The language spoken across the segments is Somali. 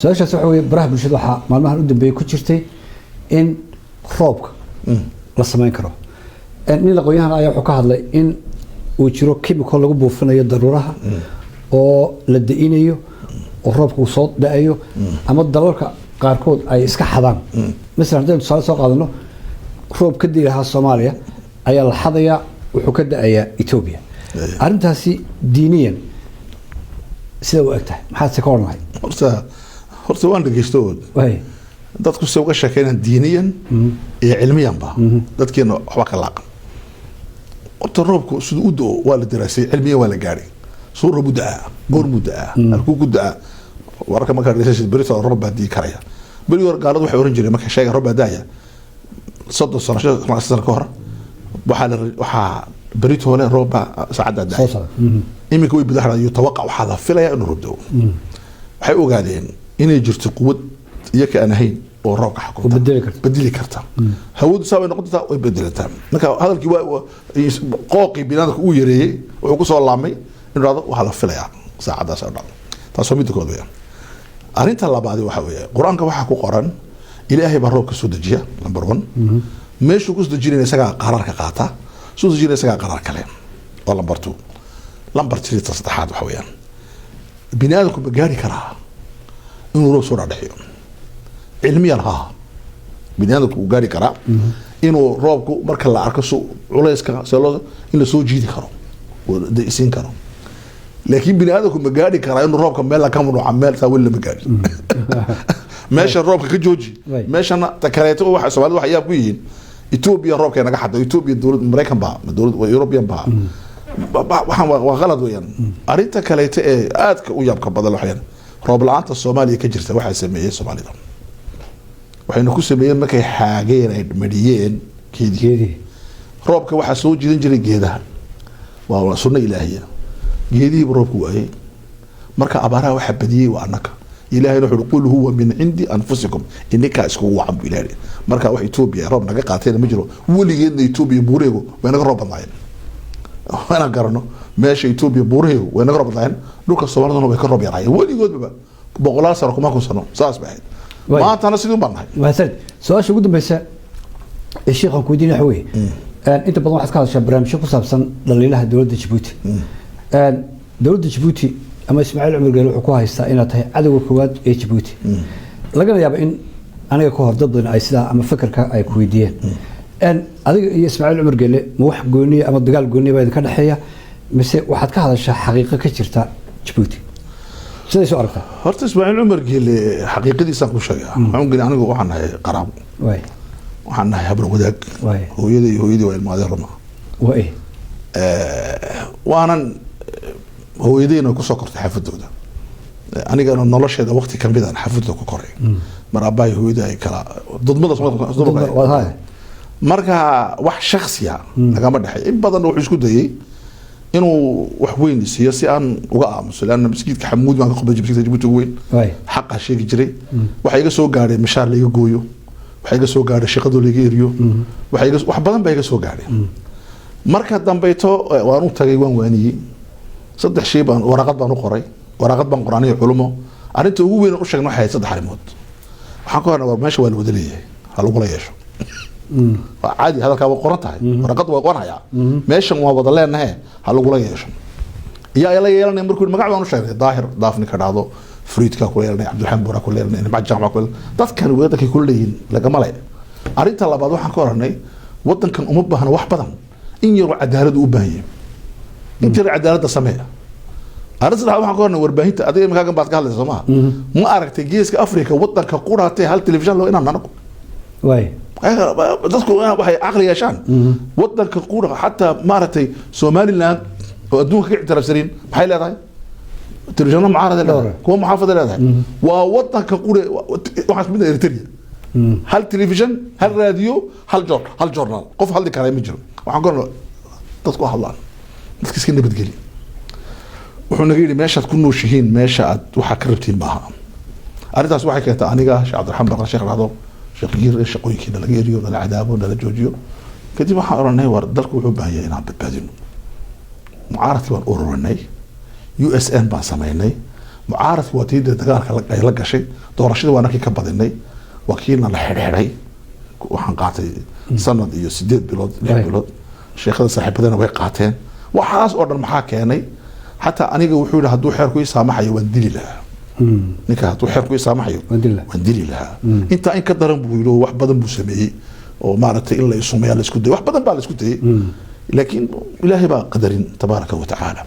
su-aashaas waxa weeye baraha bulshada waxaa maalmahan u dambeeyay ku jirtay in roobka la samayn karo nin aqoonyahan ayaa wuxuu ka hadlay in uu jiro chemical lagu buufinayo daruuraha oo la da'inayo oo roobka uu soo da'ayo ama dalalka qaarkood ay iska xadaan masalan haddaynu tusaale soo qaadano roob ka dii lahaa Soomaaliya ayaa la xadayaa wuxuu ka da'ayaa Ethiopia arrintaasi diiniyan sida uu egtahay maxaad se ka odhanahay horta waan dhageystood dadku soo uga sheekeynayaan diiniyan iyo cilmiyanba dadkeena waxba ka laaqan horta roobku siduu u da'o waa la daraasay cilmiyan waa la gaaray soo roob u da'a goor mu da'a halkuu ku da'a wararka markaa dhageysanaysid berito roob baa dii karaya beri hore gaaladu waxay oran jireen marka sheega roob baa daaya 30 sano ka hor waxaa بريت هنا ربع ساعات داعي إمي كوي بدحنا يتوقع وحلا فيلا إنه ربده waxay ogaadeen inay jirto quwad iyaka aan ahayn oo roobka xakumo bedeli karta hawadu sabay noqonta way bedelataa marka hadalkii waa qooqi binaadka uu yareeyay wuxuu ku soo laamay in raado waxa la filayaa saacadaas oo dhan taasoo mid kood weeyaan arinta labaad waxa weeye quraanka waxa ku qoran ilaahay baa roobka soo dejiya number 1 meeshuu ku soo dejinaysa isaga qaraarka qaata soo dejinaysa isaga qaraar kale oo number 2 number 3 saddexaad waxa weeyaan binaadku ma gaari karaa inuu roob soo dhaxeeyo cilmiyan ha binaadku uu gaari karaa inuu roobku marka la arko soo culayska soo in la soo jiidi karo oo deesin karo laakiin binaadku ma gaari karaa inuu roobka meel ka muddo meel taa wala ma gaari meesha roobka ka jooji meeshana takaleeto waxa Soomaalidu waxa yaab ku yihiin Ethiopia roobka naga xado Ethiopia dawlad Mareykan ba dawlad European ba waxaan waa qalad weeyaan arinta kaleete ee aadka u yaabka badan waxaan roob la'aanta Soomaaliya ka jirta waxa sameeyay Soomaalida waxayna ku sameeyeen markay xaageen ay mariyeen geedii roobka waxa soo jiidan jiray geedaha waa sunna ilaahiya geedii roobku waayay marka abaaraha waxa badiyay waa annaka ilaahayna wuxuu qul huwa min indi anfusikum inaka isku wacan ilaahay marka wax Ethiopia roob naga qaateen ma jiro waligeedna Ethiopia buureego way naga roob badnaayeen وانا قرنو ماشي يوتيوب بوريه وانا قرب داين دولك Soomaalidana way ka roob yarayeen waligoodba boqolaal sano kuma ku sano saas baa ma taana sidoo banahay waasad su'aasha ugu dambaysa ee sheekhan ku diin xawey inta badan waxa ka hadashaa barnaamijyo ku saabsan dhaliilaha dawladda Djibouti dawladda Djibouti ama Ismaaciil Cumar Geele wuxuu ku haystaa inay tahay cadawga koowaad ee Djibouti laga yaabaa in aniga ka hor dad badan ay sida ama fikirka ay ku weydiiyeen adiga iyo Ismaaciil Cumar Geele ma wax gooniye ama dagaal gooniye baa ka dhaxeeya mise waxaad ka hadashaa xaqiiqo ka jirta Djibouti sidoo soo aragtaa horta Ismaaciil Cumar Geele xaqiiqadiisa ku sheegay waxaan geli anigu waxaan nahay qaraab waxaan nahay habro wadaag hooyadii waa ilmaade rama waanan hooyadeyna ku soo kortay xafadooda aniga nolosheeda waqti kamid ah xafadooda ku koray mar abaay hooyada ay kala dadmada Soomaaliya marka wax shakhsiya lagama dhaxay in badan wuxuu isku dayay inuu wax weyn siiyo si aan uga aamuso laana masjidka Xamuud baan ka qabay Djibouti weyn xaq sheegi jiray waxa iga soo gaaray mishaar la iga gooyo waxa iga soo gaaray shaqado la iga eriyo wax badan baa iga soo gaaray marka dambeeto waan u tagay waan waaniyay saddex shay baan waraqad baan u qoray waraqad baan quraaniyo culimo arinta ugu weyn u sheegno waxay saddex arimood waxaan ku hornaa meesha waa la wada leeyahay hal ugu la yeesho عادي هذا كان قرنتها ورقد وقرنها ماشي ما ودا لeenahay hal ugu la yeesho ila yeelanay markuu magac baan u sheegay daahir daafni ka dhacdo friidka ku yeelanay Abdulrahman Buura ku yeelanay ma jaamac ku dadkan weedaka ku leeyin laga malay arinta labaad waxaan ka oranay wadankan uma baahna wax badan in yar cadaalad u baahan in jir cadaalada sameeya arinta waxaan ka oranay warbaahinta adiga magacan baad ka hadlaysaa ma aragtay geeska Afrika wadanka quraatay hal telefishan loo inaan naqo dadku waxay aqli yeeshaan wadanka quura xataa maartay Somaliland oo adduunka ka ictiraafsaneen maxay leedahay telefishan mucaarada leedahay kuwa muxaafada leedahay waa wadanka quura waxa mid Eritrea hal telefishan hal raadiyo hal journal qof hal kale ma jiro waxaan qorno dadku hadlaan dadka iska nabad gali wuxuu naga yiri meesha ku nooshihiin meesha aad waxa ka rabtiin maaha arintaas waxay keentay aniga Sheekh Cabdiraxmaan Sheekh Raado شقير شقويكنا لا يريو ولا عذاب ولا جوجيو كدي waxaan oranay war dalku wuxuu baahan inaan badbaadino mucaaradkii waan oranay USN baa sameeynay mucaaradka waa tii dagaalka ay la gashay doorashada waa nakii ka badinay wakiilna la xidhxidhay waxaan qaatay sanad iyo 8 bilood 6 bilood sheekada saaxiibadana way qaateen waxaas oo dhan maxaa keenay xataa aniga wuxuu yidhi hadduu xeerku ii saamaxayo waan dili lahaa ninka hadduu xeerku ii saamaxayo waan dili lahaa intaa in ka daran buu yidhi wax badan buu sameeyey oo maaragtay in la isumeeya la isku dayay wax badan baa la isku dayay laakiin ilaahay baa qadarin tabaaraka wa tacaala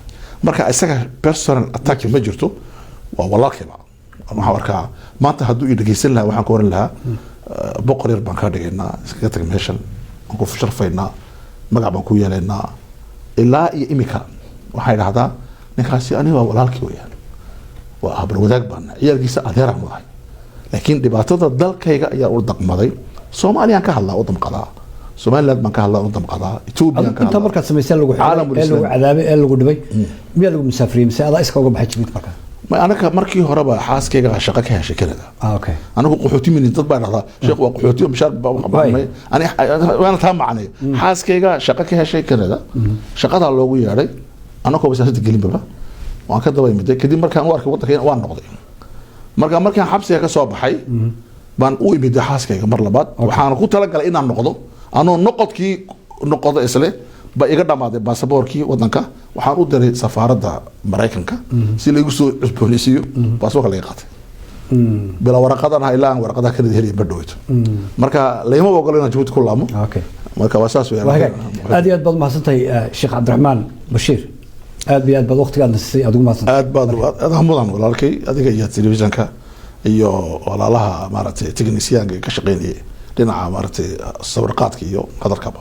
marka isaga personal attack ma jirto waa walaalkayba waxaan arkaa maanta hadduu ii dhageysan lahaa waxaan ka waran lahaa boqor yar baan kaa dhigaynaa iskaga tag meeshan aan ku sharfaynaa magac baan ku yeelaynaa ilaa iyo imika waxay dhahdaa ninkaasi aniga waa walaalkii weyaan waa habar wadaag baan ciyaalkiisa adeeraan wadahay laakiin dhibaatada dalkayga ayaa u daqmaday soomaaliyaan ka hadlaa u damqadaa somaliland baan ka hadlaa u damqadaa ethoobiyan ka inta markaad samaysay lagu cadaabay ee lagu dhibay miyaa lagu musaafiriyey mise adaa iska uga baxay jibid markaa anaga markii horeba xaaskayga shaqo ka heshay Canada anagu qaxooti min dad baa dhahdaa sheekh waa qaxooti mishaar baa ana taa macnay xaaskayga shaqo ka heshay Canada shaqada loogu yeeray anagoo wasaarada gelinba waan ka daba imid kadib markaan u arkay wadanka waan noqday markaan xabsiga ka soo baxay baan u imid xaaskayga mar labaad waxaan ku talagalay inaan noqdo anoo noqodkii noqdo isle ba iga dhamaaday baasaboorkii wadanka waxaan u diray safaaradda Mareykanka si la igu soo cusboonaysiiyo baasaboorka laga qaatay bila warqadana ilaa aan warqadaha kala helay ma dhaweyto marka leeyma ogolayna Djibouti ku laamo marka waa saas weeyaan aad iyo aad baad mahadsantahay Sheekh Cabdiraxmaan Bashiir aad iyo aad baad waqtigaadna siisay adigu mahadsantahay aad mudan walaalkay adiga iyo telefishanka iyo walaalaha maaragtay technician ka shaqeynayay dhinaca maaragtay sawir qaadka iyo qadarkaba